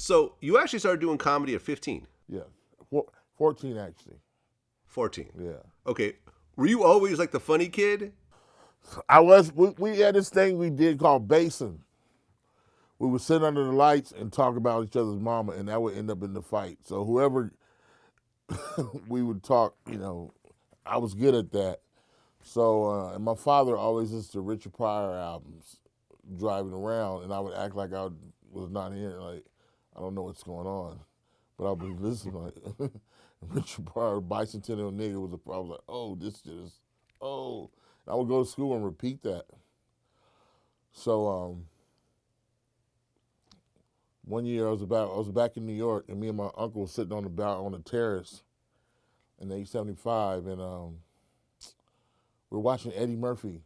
So you actually started doing comedy at 15, Yeah, 14 actually. 14. Yeah. Okay. Were you always like the funny kid? I was. We had this thing we did called basing. We would sit under the lights and talk about each other's mama, and that would end up in the fight. So whoever we would talk, I was good at that. So and my father always listened to Richard Pryor albums driving around, and I would act like I was not here, like I don't know what's going on, but I would listen like Richard Pryor, Bicentennial Nigga was I was like, oh, this is, oh. I would go to school and repeat that. So one year I was back in New York, and me and my uncle were sitting on the terrace in the 875, and we were watching Eddie Murphy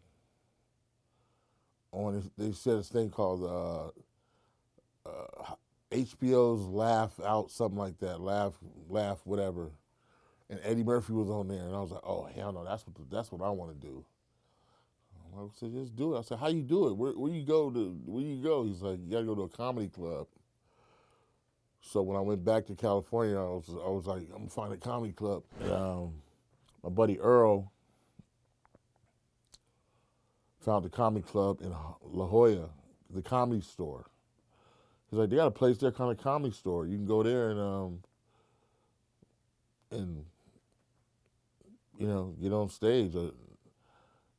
on this. They said this thing called HBO's Laugh Out, something like that, Laugh, whatever. And Eddie Murphy was on there, and I was like, oh hell no, that's what I want to do. I said, just do it. I said, how you do it? Where you go to? Where you go? He's like, you gotta go to a comedy club. So when I went back to California, I was like, I'm gonna find a comedy club. And, my buddy Earl found a comedy club in La Jolla, the Comedy Store. He's like, they got a place there called a Comedy Store. You can go there and get on stage.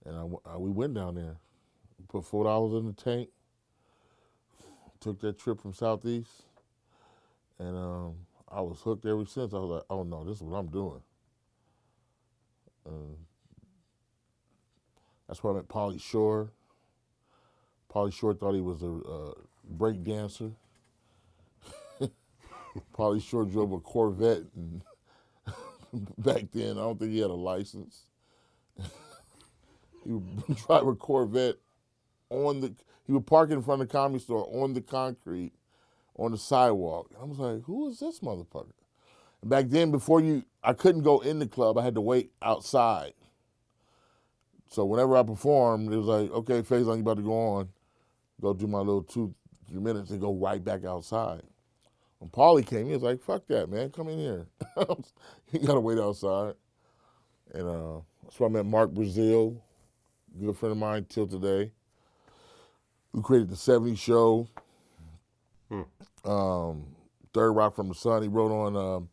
And we went down there, put $4 in the tank, took that trip from Southeast, and I was hooked ever since. I was like, oh no, this is what I'm doing. That's where I met Pauly Shore. Pauly Shore thought he was a break dancer. Pauly Shore drove a Corvette, and back then I don't think he had a license. He would drive a Corvette he would park in front of the Comedy Store on the concrete, on the sidewalk. And I was like, who is this motherfucker? And back then, I couldn't go in the club. I had to wait outside. So whenever I performed, it was like, okay, Faizon, you about to go on. Go do my little 2-3 minutes and go right back outside. When Pauly came, he was like, fuck that, man. Come in here. You got to wait outside. And that's where I met Mark Brazil, good friend of mine till today, who created the 70s Show, Third Rock from the Sun. He wrote on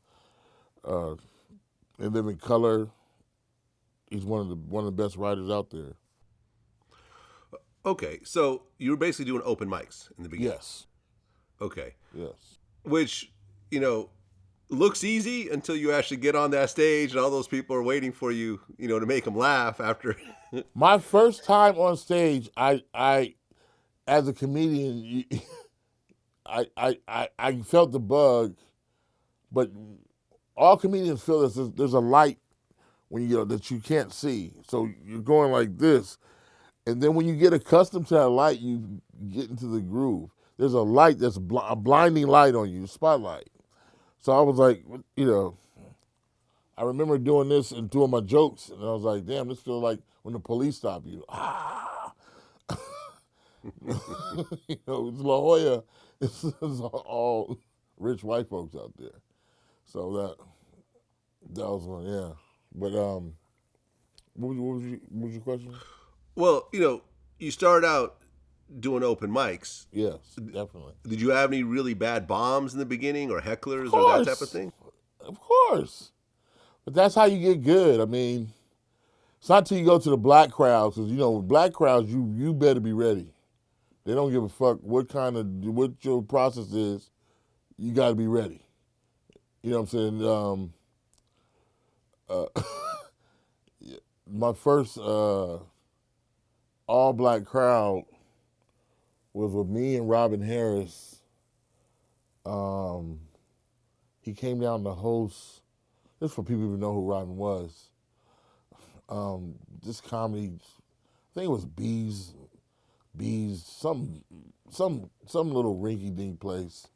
In Living Color. He's one of the best writers out there. Okay, so you were basically doing open mics in the beginning. Yes. Okay. Yes. Which, looks easy until you actually get on that stage and all those people are waiting for you, to make them laugh after. My first time on stage, I as a comedian, I felt the bug, but all comedians feel there's a light when that you can't see. So you're going like this, and then when you get accustomed to that light, you get into the groove. There's a light that's a blinding light on you, spotlight. So I was like, I remember doing this and doing my jokes, and I was like, damn, this feels like when the police stop you. It's La Jolla. It's all rich white folks out there. So that was one, yeah. But what was your question? Well, you started out doing open mics. Yes, definitely. Did you have any really bad bombs in the beginning or hecklers or that type of thing? Of course. But that's how you get good. I mean, it's not till you go to the black crowds, because, with black crowds, you better be ready. They don't give a fuck what your process is. You got to be ready. You know what I'm saying? My first all-black crowd was with me and Robin Harris. He came down to host. This is for people who know who Robin was. This comedy, I think it was Bees, some little rinky-dink place,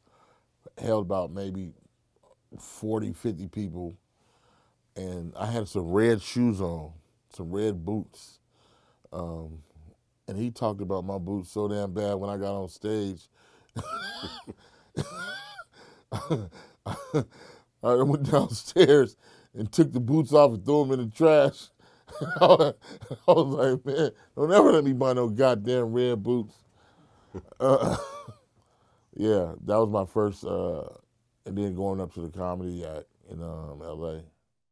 held about maybe 40, 50 people. And I had some red shoes on, some red boots. And he talked about my boots so damn bad when I got on stage. I went downstairs and took the boots off and threw them in the trash. I was like, man, don't ever let me buy no goddamn red boots. Yeah, that was my first, and then going up to the comedy act in L.A.